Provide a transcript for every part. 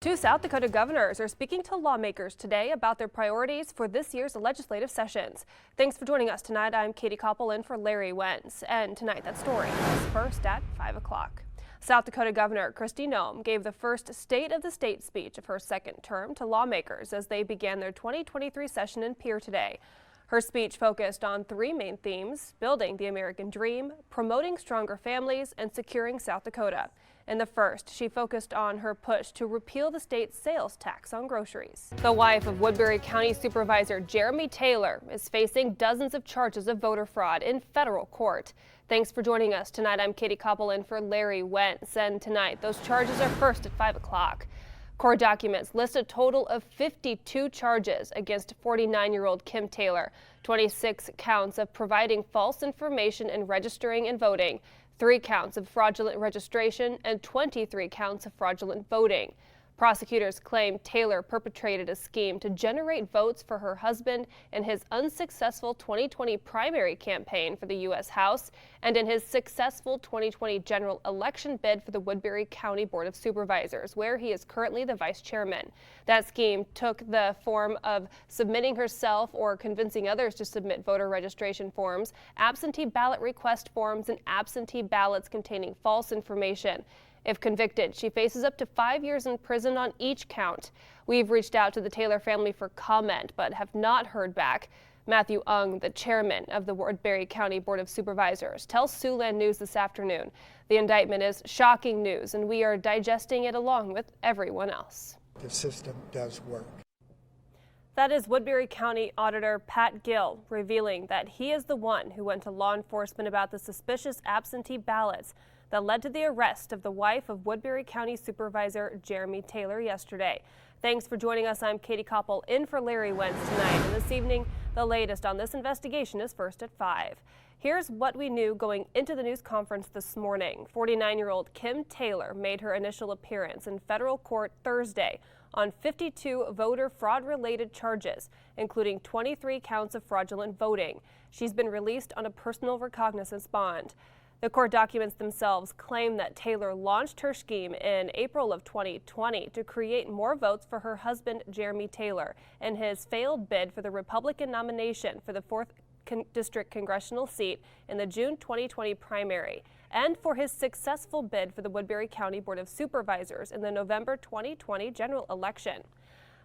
Two South Dakota governors are speaking to lawmakers today about their priorities for this year's legislative sessions. Thanks for joining us tonight. I'm Katie Copple in for Larry Wentz. And tonight, that story is first at 5 o'clock. South Dakota Governor Kristi Noem gave the first State of the State speech of her second term to lawmakers as they began their 2023 session in Pierre today. Her speech focused on three main themes: building the American dream, promoting stronger families, and securing South Dakota. In the first, she focused on her push to repeal the state's sales tax on groceries. The wife of Woodbury County Supervisor Jeremy Taylor is facing dozens of charges of voter fraud in federal court. Thanks for joining us tonight. I'm Katie Copple in for Larry Wentz, and tonight those charges are first at 5 o'clock. Court documents list a total of 52 charges against 49-year-old Kim Taylor, 26 counts of providing false information and registering and voting, 3 counts of fraudulent registration, and 23 counts of fraudulent voting. Prosecutors claim Taylor perpetrated a scheme to generate votes for her husband in his unsuccessful 2020 primary campaign for the U.S. House and in his successful 2020 general election bid for the Woodbury County Board of Supervisors, where he is currently the vice chairman. That scheme took the form of submitting herself or convincing others to submit voter registration forms, absentee ballot request forms, and absentee ballots containing false information. If convicted, she faces up to 5 years in prison on each count. We've reached out to the Taylor family for comment, but have not heard back. Matthew Ung, the chairman of the Woodbury County Board of Supervisors, tells Siouxland News this afternoon the indictment is shocking news, and we are digesting it along with everyone else. The system does work. That is Woodbury County Auditor Pat Gill revealing that he is the one who went to law enforcement about the suspicious absentee ballots that led to the arrest of the wife of Woodbury County Supervisor Jeremy Taylor yesterday. Thanks for joining us. I'm Katie Copple in for Larry Wentz tonight. And this evening, the latest on this investigation is first at 5. Here's what we knew going into the news conference this morning. 49-year-old Kim Taylor made her initial appearance in federal court Thursday on 52 voter fraud-related charges, including 23 counts of fraudulent voting. She's been released on a personal recognizance bond. The court documents themselves claim that Taylor launched her scheme in April of 2020 to create more votes for her husband, Jeremy Taylor, in his failed bid for the Republican nomination for the 4th District congressional seat in the June 2020 primary, and for his successful bid for the Woodbury County Board of Supervisors in the November 2020 general election.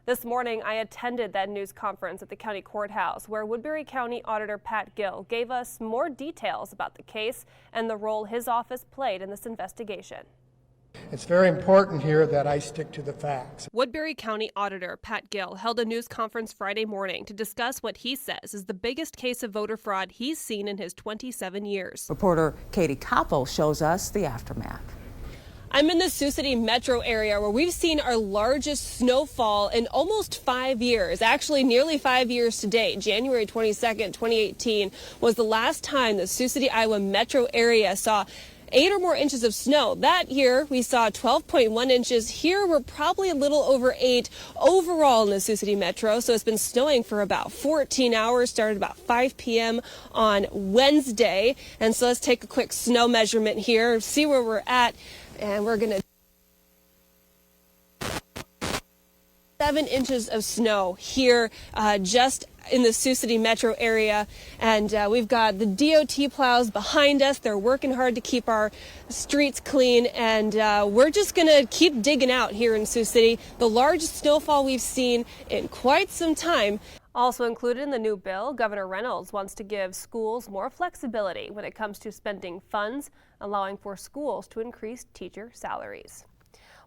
This morning, I attended that news conference at the county courthouse where Woodbury County Auditor Pat Gill gave us more details about the case and the role his office played in this investigation. It's very important here that I stick to the facts. Woodbury County Auditor Pat Gill held a news conference Friday morning to discuss what he says is the biggest case of voter fraud he's seen in his 27 years. Reporter Katie Copple shows us the aftermath. I'm in the Sioux City metro area where we've seen our largest snowfall in almost 5 years, actually nearly 5 years to date. January 22nd, 2018 was the last time the Sioux City, Iowa metro area saw 8 or more inches of snow. That year we saw 12.1 inches. Here we're probably a little over 8 overall in the Sioux City metro. So it's been snowing for about 14 hours, started about 5 p.m. on Wednesday. And so let's take a quick snow measurement here, see where we're at. And we're going to 7 inches of snow here just in the Sioux City metro area. And we've got the DOT plows behind us. They're working hard to keep our streets clean. And we're just going to keep digging out here in Sioux City. The largest snowfall we've seen in quite some time. Also included in the new bill, Governor Reynolds wants to give schools more flexibility when it comes to spending funds, allowing for schools to increase teacher salaries.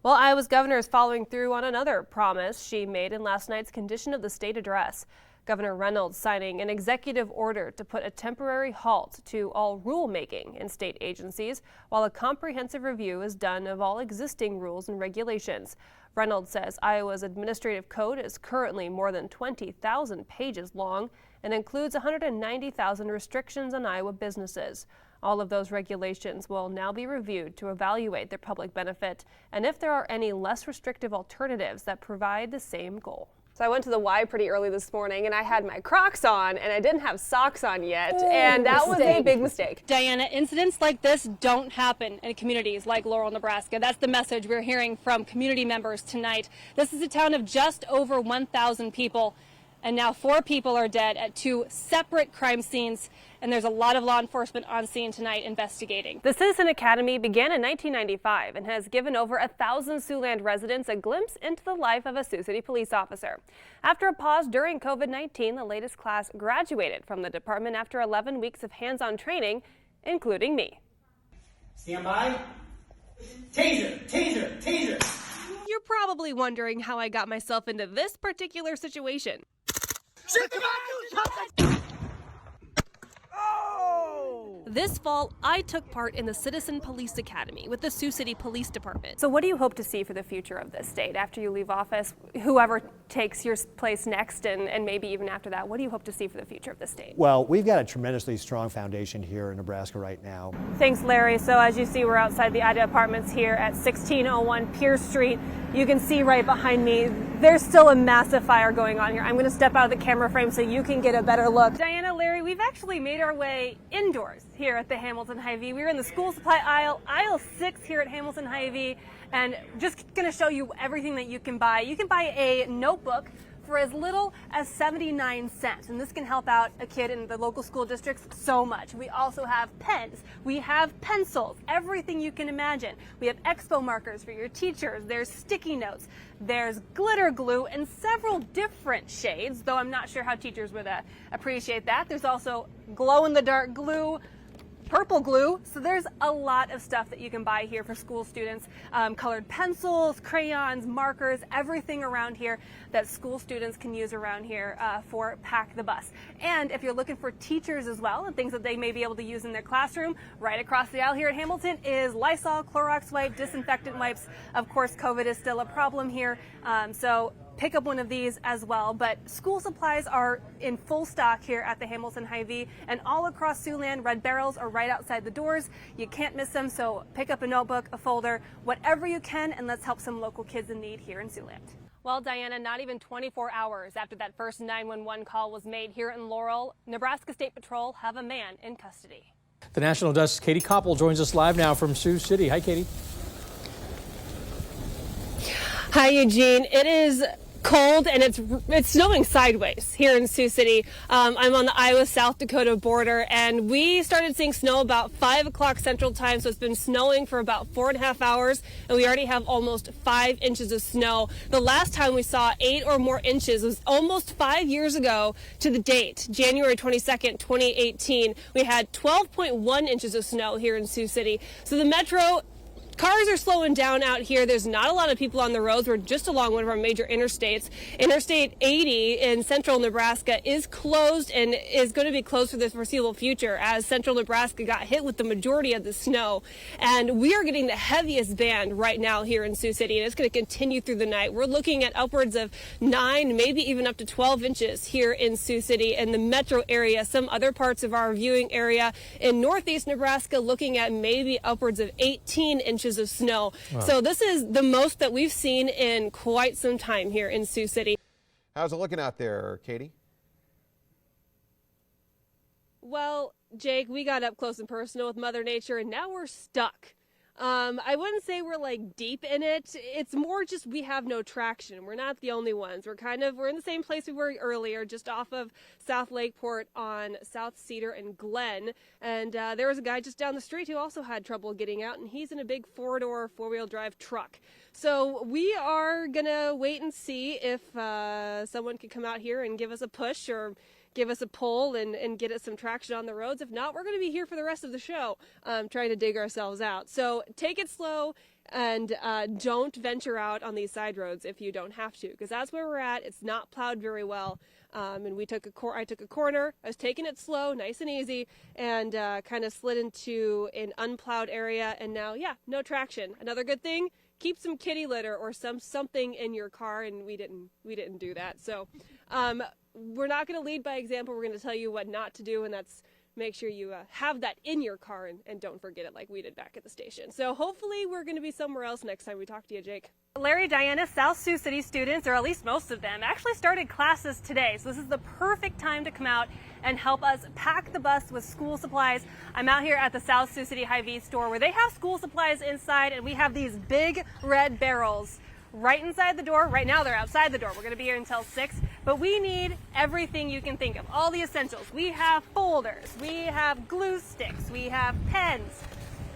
Well, Iowa's governor is following through on another promise she made in last night's Condition of the State address. Governor Reynolds signing an executive order to put a temporary halt to all rulemaking in state agencies while a comprehensive review is done of all existing rules and regulations. Reynolds says Iowa's administrative code is currently more than 20,000 pages long and includes 190,000 restrictions on Iowa businesses. All of those regulations will now be reviewed to evaluate their public benefit and if there are any less restrictive alternatives that provide the same goal. So I went to the Y pretty early this morning and I had my Crocs on and I didn't have socks on yet, and that was a big mistake. Diana, incidents like this don't happen in communities like Laurel, Nebraska. That's the message we're hearing from community members tonight. This is a town of just over 1,000 people, and now 4 people are dead at 2 separate crime scenes, and there's a lot of law enforcement on scene tonight investigating. The Citizen Academy began in 1995 and has given over 1,000 Siouxland residents a glimpse into the life of a Sioux City police officer. After a pause during COVID-19, the latest class graduated from the department after 11 weeks of hands-on training, including me. Stand by. Taser, taser, taser. You're probably wondering how I got myself into this particular situation. This fall, I took part in the Citizen Police Academy with the Sioux City Police Department. So what do you hope to see for the future of this state after you leave office? Whoever takes your place next and maybe even after that, what do you hope to see for the future of the state? Well, we've got a tremendously strong foundation here in Nebraska right now. Thanks, Larry. So as you see, we're outside the IDA Apartments here at 1601 Pierce Street. You can see right behind me, there's still a massive fire going on here. I'm going to step out of the camera frame so you can get a better look. Diana, Larry, we've actually made our way indoors here at the Hamilton Hy-Vee. We're in the school supply aisle 6 here at Hamilton Hy-Vee, and just going to show you everything that you can buy. You can buy a notebook for as little as 79 cents, and this can help out a kid in the local school districts so much. We also have pens, we have pencils, everything you can imagine. We have expo markers for your teachers, there's sticky notes, there's glitter glue in several different shades, though I'm not sure how teachers would appreciate that. There's also glow-in-the-dark glue, purple glue, so there's a lot of stuff that you can buy here for school students. Colored pencils, crayons, markers, everything around here that school students can use around here for Pack the Bus. And if you're looking for teachers as well and things that they may be able to use in their classroom, right across the aisle here at Hamilton is Lysol, Clorox wipe, disinfectant wipes. Of course, COVID is still a problem here, so pick up one of these as well. But school supplies are in full stock here at the Hamilton Hy-Vee, and all across Siouxland, Red Barrels are right outside the doors. You can't miss them, so pick up a notebook, a folder, whatever you can, and let's help some local kids in need here in Siouxland. Well, Diana, not even 24 hours after that first 911 call was made here in Laurel, Nebraska State Patrol have a man in custody. The National Desk's Katie Copple joins us live now from Sioux City. Hi, Katie. Hi, Eugene. It is cold and it's snowing sideways here in Sioux City. I'm on the Iowa-South Dakota border, and we started seeing snow about 5 o'clock Central Time, so it's been snowing for about 4.5 hours, and we already have almost 5 inches of snow. The last time we saw 8 or more inches was almost 5 years ago to the date, January 22nd, 2018. We had 12.1 inches of snow here in Sioux City. So the metro cars are slowing down out here. There's not a lot of people on the roads. We're just along one of our major interstates. Interstate 80 in central Nebraska is closed and is going to be closed for the foreseeable future as central Nebraska got hit with the majority of the snow. And we are getting the heaviest band right now here in Sioux City, and it's going to continue through the night. We're looking at upwards of 9, maybe even up to 12 inches here in Sioux City and the metro area. Some other parts of our viewing area in northeast Nebraska looking at maybe upwards of 18 inches of snow. Wow. So this is the most that we've seen in quite some time here in Sioux City. How's it looking out there, Katie? Well, Jake, we got up close and personal with Mother Nature, and now we're stuck. I wouldn't say we're like deep in it. It's more just we have no traction. We're not the only ones. We're in the same place we were earlier, just off of South Lakeport on South Cedar and Glen. And there was a guy just down the street who also had trouble getting out, and he's in a big 4-door, 4-wheel drive truck. So we are gonna wait and see if someone could come out here and give us a push or give us a pull and get us some traction on the roads. If not, we're going to be here for the rest of the show trying to dig ourselves out. So take it slow and don't venture out on these side roads if you don't have to, because that's where we're at. It's not plowed very well. And I took a corner. I was taking it slow, nice and easy, and kind of slid into an unplowed area. And now, yeah, no traction. Another good thing, keep some kitty litter or something in your car, and we didn't do that. So we're not going to lead by example. We're going to tell you what not to do, and that's make sure you have that in your car and don't forget it like we did back at the station. So hopefully we're going to be somewhere else next time we talk to you, Jake. Larry, Diana, South Sioux City students, or at least most of them, actually started classes today. So this is the perfect time to come out and help us pack the bus with school supplies. I'm out here at the South Sioux City Hy-Vee store where they have school supplies inside, and we have these big red barrels right inside the door. Right now they're outside the door. We're going to be here until 6, but we need everything you can think of, all the essentials. We have folders, we have glue sticks, we have pens.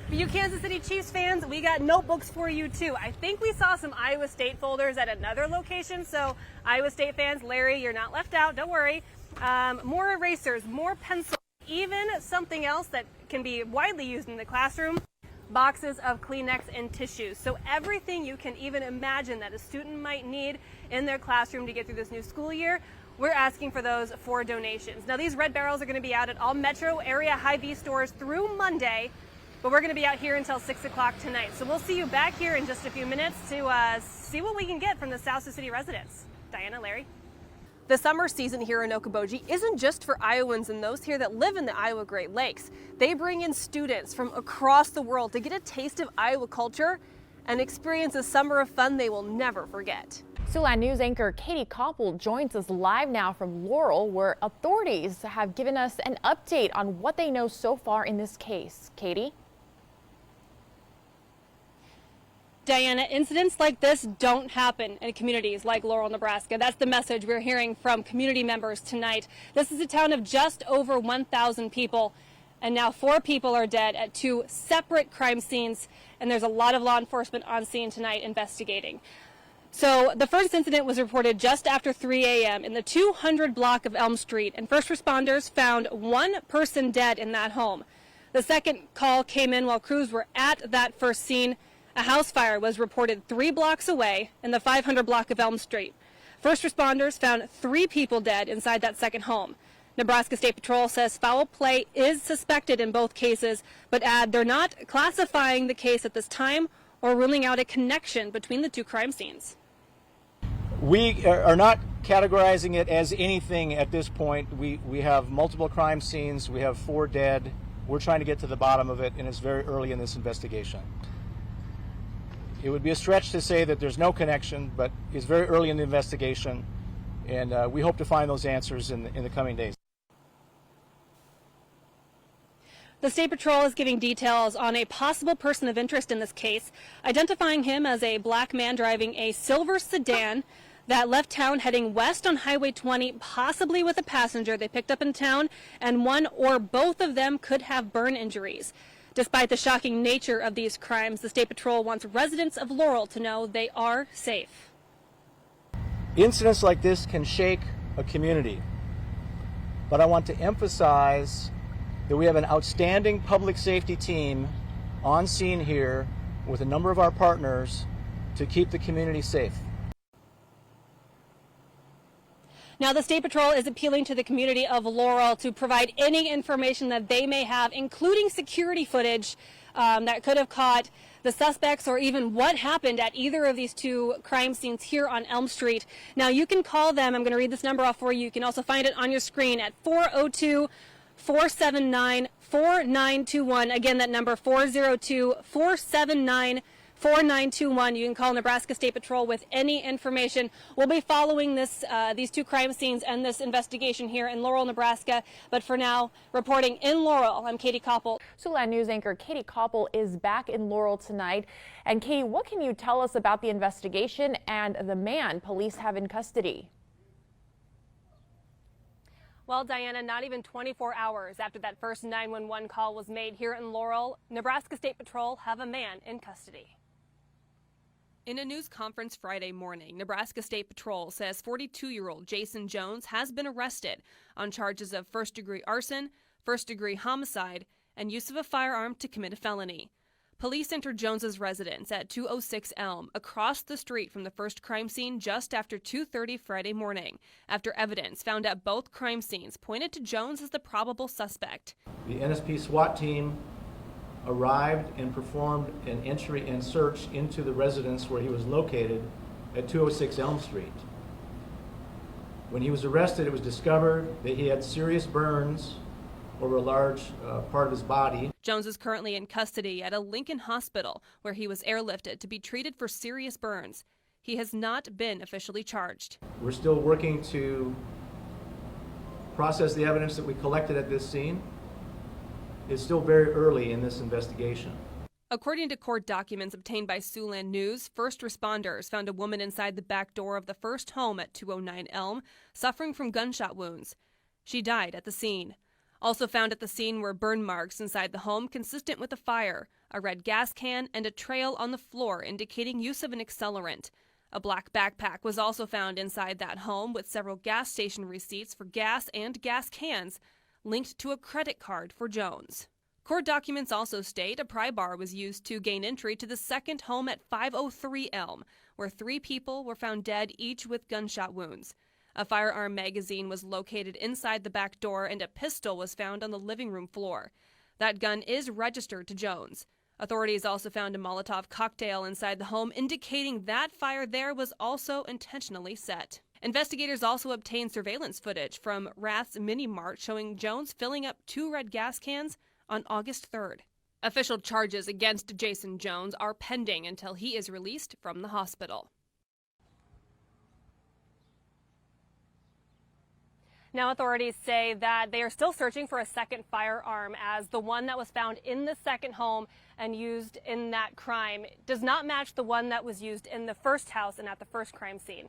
For you Kansas City Chiefs fans, we got notebooks for you too. I think we saw some Iowa State folders at another location, so Iowa State fans, Larry, you're not left out, don't worry. More erasers, more pencils, even something else that can be widely used in the classroom, boxes of Kleenex and tissues. So everything you can even imagine that a student might need in their classroom to get through this new school year, we're asking for those for donations. Now these red barrels are going to be out at all metro area Hy-Vee stores through Monday, but we're going to be out here until 6 o'clock tonight. So we'll see you back here in just a few minutes to see what we can get from the South Sioux City residents. Diana, Larry. The summer season here in Okoboji isn't just for Iowans and those here that live in the Iowa Great Lakes. They bring in students from across the world to get a taste of Iowa culture and experience a summer of fun they will never forget. Siouxland News anchor Katie Copple joins us live now from Laurel, where authorities have given us an update on what they know so far in this case. Katie? Diana, incidents like this don't happen in communities like Laurel, Nebraska. That's the message we're hearing from community members tonight. This is a town of just over 1,000 people, and now 4 people are dead at 2 separate crime scenes, and there's a lot of law enforcement on scene tonight investigating. So the first incident was reported just after 3 a.m. in the 200 block of Elm Street, and first responders found 1 person dead in that home. The second call came in while crews were at that first scene. A house fire was reported 3 blocks away in the 500 block of Elm Street. First responders found 3 people dead inside that second home. Nebraska State Patrol says foul play is suspected in both cases, but add they're not classifying the case at this time or ruling out a connection between the 2 crime scenes. We are not categorizing it as anything at this point. We have multiple crime scenes. We have 4 dead. We're trying to get to the bottom of it, and it's very early in this investigation. It would be a stretch to say that there's no connection, but it's very early in the investigation, and we hope to find those answers in the coming days. The State Patrol is giving details on a possible person of interest in this case, identifying him as a black man driving a silver sedan that left town heading west on Highway 20, possibly with a passenger they picked up in town, and one or both of them could have burn injuries. Despite the shocking nature of these crimes, the State Patrol wants residents of Laurel to know they are safe. Incidents like this can shake a community, but I want to emphasize that we have an outstanding public safety team on scene here with a number of our partners to keep the community safe. Now, the State Patrol is appealing to the community of Laurel to provide any information that they may have, including security footage that could have caught the suspects or even what happened at either of these 2 crime scenes here on Elm Street. Now, you can call them. I'm going to read this number off for you. You can also find it on your screen at 402-479-4921. Again, that number 402-479-4921. 4921. You can call Nebraska State Patrol with any information. We'll be following these 2 crime scenes and this investigation here in Laurel, Nebraska. But for now, reporting in Laurel, I'm Katie Copple. Siouxland News anchor Katie Copple is back in Laurel tonight. And Katie, what can you tell us about the investigation and the man police have in custody? Well, Diana, not even 24 hours after that first 911 call was made here in Laurel, Nebraska State Patrol have a man in custody. In a news conference Friday morning, Nebraska State Patrol says 42-year-old Jason Jones has been arrested on charges of first-degree arson, first-degree homicide, and use of a firearm to commit a felony. Police entered Jones's residence at 206 Elm, across the street from the first crime scene just after 2:30 Friday morning, after evidence found at both crime scenes pointed to Jones as the probable suspect. The NSP SWAT team arrived and performed an entry and search into the residence where he was located at 206 Elm Street. When he was arrested, it was discovered that he had serious burns over a large part of his body. Jones is currently in custody at a Lincoln hospital where he was airlifted to be treated for serious burns. He has not been officially charged. We're still working to process the evidence that we collected at this scene. It's still very early in this investigation. According to court documents obtained by Siouxland News, first responders found a woman inside the back door of the first home at 209 Elm, suffering from gunshot wounds. She died at the scene. Also found at the scene were burn marks inside the home consistent with a fire, a red gas can, and a trail on the floor indicating use of an accelerant. A black backpack was also found inside that home with several gas station receipts for gas and gas cans linked to a credit card for Jones. Court documents also state a pry bar was used to gain entry to the second home at 503 Elm, where 3 people were found dead, each with gunshot wounds. A firearm magazine was located inside the back door, and a pistol was found on the living room floor. That gun is registered to Jones. Authorities also found a Molotov cocktail inside the home, indicating that fire there was also intentionally set. Investigators also obtained surveillance footage from Rath's Mini Mart showing Jones filling up 2 red gas cans on August 3rd. Official charges against Jason Jones are pending until he is released from the hospital. Now authorities say that they are still searching for a second firearm, as the one that was found in the second home and used in that crime does not match the one that was used in the first house and at the first crime scene.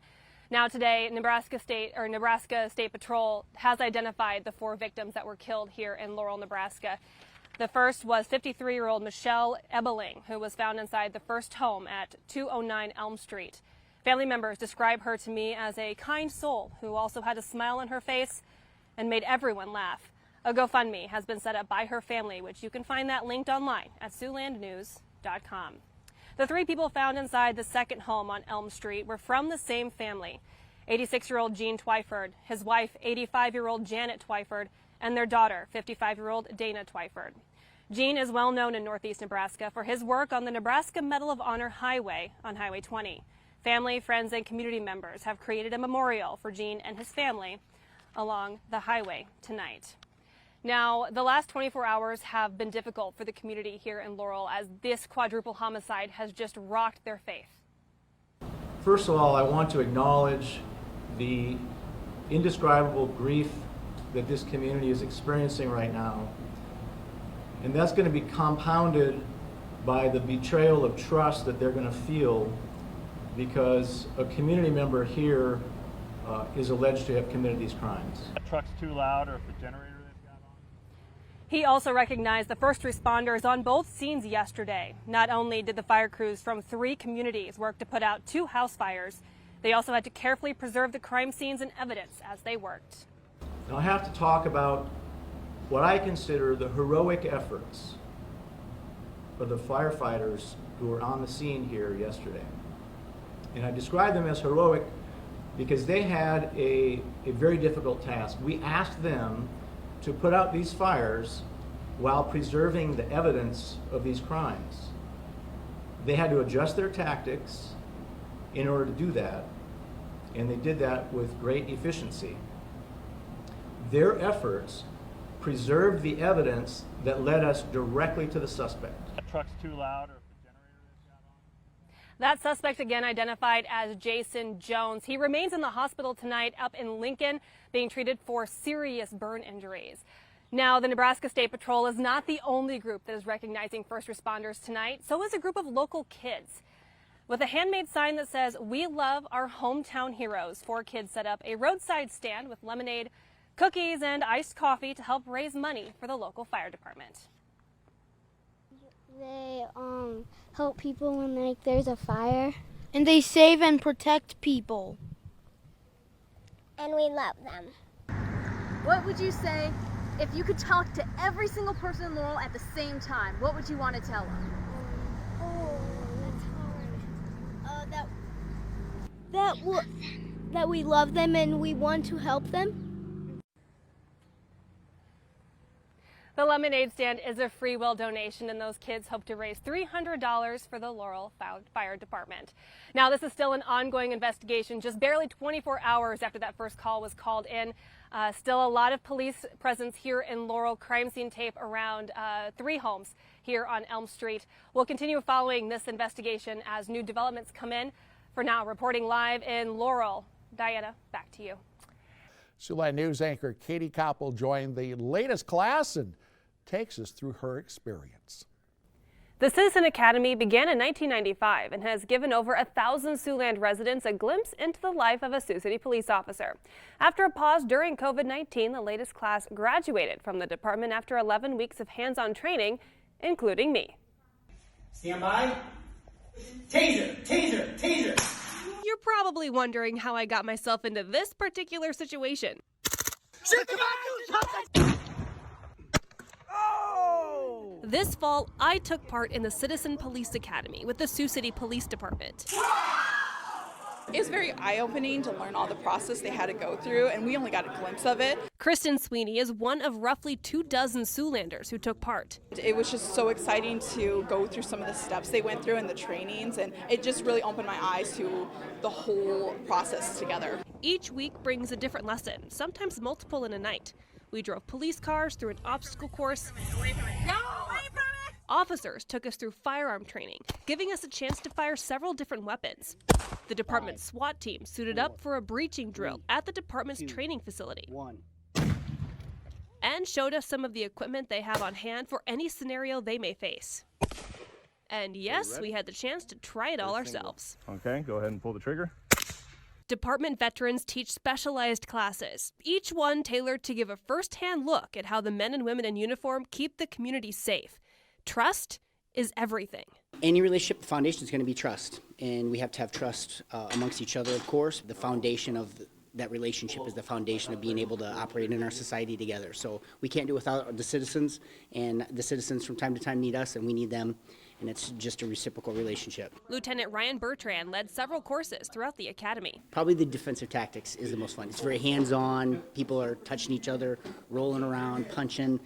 Now today, Nebraska State Patrol has identified the 4 victims that were killed here in Laurel, Nebraska. The first was 53-year-old Michelle Ebeling, who was found inside the first home at 209 Elm Street. Family members describe her to me as a kind soul who also had a smile on her face and made everyone laugh. A GoFundMe has been set up by her family, which you can find that linked online at SiouxlandNews.com. The 3 people found inside the second home on Elm Street were from the same family: 86-year-old Gene Twyford, his wife, 85-year-old Janet Twyford, and their daughter, 55-year-old Dana Twyford. Gene is well known in Northeast Nebraska for his work on the Nebraska Medal of Honor Highway on Highway 20. Family, friends, and community members have created a memorial for Gene and his family along the highway tonight. Now, the last 24 hours have been difficult for the community here in Laurel, as this quadruple homicide has just rocked their faith. First of all, I want to acknowledge the indescribable grief that this community is experiencing right now. And that's going to be compounded by the betrayal of trust that they're going to feel because a community member here is alleged to have committed these crimes. That truck's too loud, or if the generator they've got on. He also recognized the first responders on both scenes yesterday. Not only did the fire crews from 3 communities work to put out 2 house fires, they also had to carefully preserve the crime scenes and evidence as they worked. Now I have to talk about what I consider the heroic efforts of the firefighters who were on the scene here yesterday. And I describe them as heroic because they had a very difficult task. We asked them to put out these fires while preserving the evidence of these crimes. They had to adjust their tactics in order to do that, and they did that with great efficiency. Their efforts preserved the evidence that led us directly to the suspect. That truck's too loud, or if the generator they've got on. That suspect, again identified as Jason Jones. He remains in the hospital tonight up in Lincoln, being treated for serious burn injuries. Now, the Nebraska State Patrol is not the only group that is recognizing first responders tonight. So is a group of local kids. With a handmade sign that says, "We love our hometown heroes," 4 kids set up a roadside stand with lemonade, cookies, and iced coffee to help raise money for the local fire department. They help people when there's a fire. And they save and protect people. And we love them. What would you say if you could talk to every single person in Laurel at the same time? What would you want to tell them? That's hard. That we love them and we want to help them. The lemonade stand is a free will donation, and those kids hope to raise $300 for the Laurel Fire Department. Now, this is still an ongoing investigation, just barely 24 hours after that first call was called in. Still a lot of police presence here in Laurel. Crime scene tape around 3 homes here on Elm Street. We'll continue following this investigation as new developments come in. For now, reporting live in Laurel, Diana, back to you. Siouxland News anchor Katie Copple joined the latest class and takes us through her experience. The Citizen Academy began in 1995 and has given over 1,000 Siouxland residents a glimpse into the life of a Sioux City police officer. After a pause during COVID-19, the latest class graduated from the department after 11 weeks of hands-on training, including me. Stand by. Taser, taser, taser. You're probably wondering how I got myself into this particular situation. This fall, I took part in the Citizen Police Academy with the Sioux City Police Department. It was very eye-opening to learn all the process they had to go through, and we only got a glimpse of it. Kristen Sweeney is one of roughly 24 Siouxlanders who took part. It was just so exciting to go through some of the steps they went through in the trainings, and it just really opened my eyes to the whole process together. Each week brings a different lesson, sometimes multiple in a night. We drove police cars through an obstacle course. Officers took us through firearm training, giving us a chance to fire several different weapons. The department's SWAT team suited up for a breaching drill at the department's training facility and showed us some of the equipment they have on hand for any scenario they may face. And yes, we had the chance to try it all ourselves. Okay, go ahead and pull the trigger. Department veterans teach specialized classes, each one tailored to give a first-hand look at how the men and women in uniform keep the community safe. Trust is everything. Any relationship, the foundation is going to be trust, and we have to have trust amongst each other, of course. The foundation of that relationship is the foundation of being able to operate in our society together. So we can't do it without the citizens, and the citizens from time to time need us, and we need them, and it's just a reciprocal relationship. Lieutenant Ryan Bertrand led several courses throughout the academy. Probably the defensive tactics is the most fun. It's very hands-on. People are touching each other, rolling around, punching.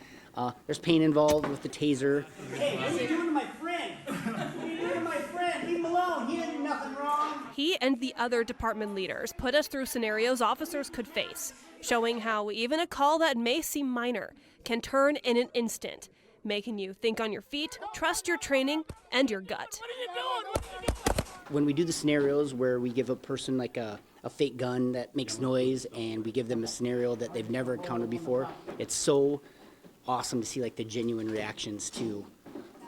There's pain involved with the taser. Hey, what are you doing to my friend? What are you doing to my friend? Leave him alone. He didn't do nothing wrong. He and the other department leaders put us through scenarios officers could face, showing how even a call that may seem minor can turn in an instant, making you think on your feet, trust your training, and your gut. What are you doing? What are you doing? When we do the scenarios where we give a person like a fake gun that makes noise, and we give them a scenario that they've never encountered before, it's so awesome to see like the genuine reactions to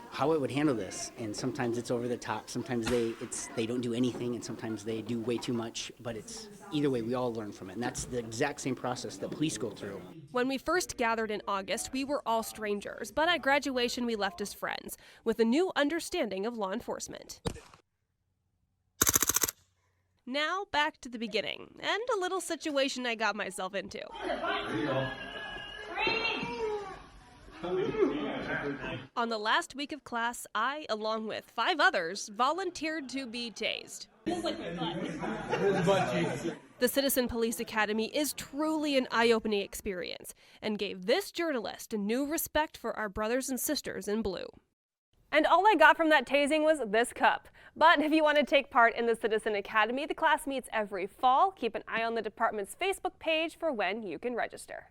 how it would handle this. And sometimes it's over the top, sometimes they don't do anything, and sometimes they do way too much, but it's either way we all learn from it, and that's the exact same process that police go through. When we first gathered in August, we were all strangers, but at graduation we left as friends with a new understanding of law enforcement. Now back to the beginning and a little situation I got myself into. On the last week of class, I, along with 5 others, volunteered to be tased. The Citizen Police Academy is truly an eye-opening experience and gave this journalist a new respect for our brothers and sisters in blue. And all I got from that tasing was this cup. But if you want to take part in the Citizen Academy, the class meets every fall. Keep an eye on the department's Facebook page for when you can register.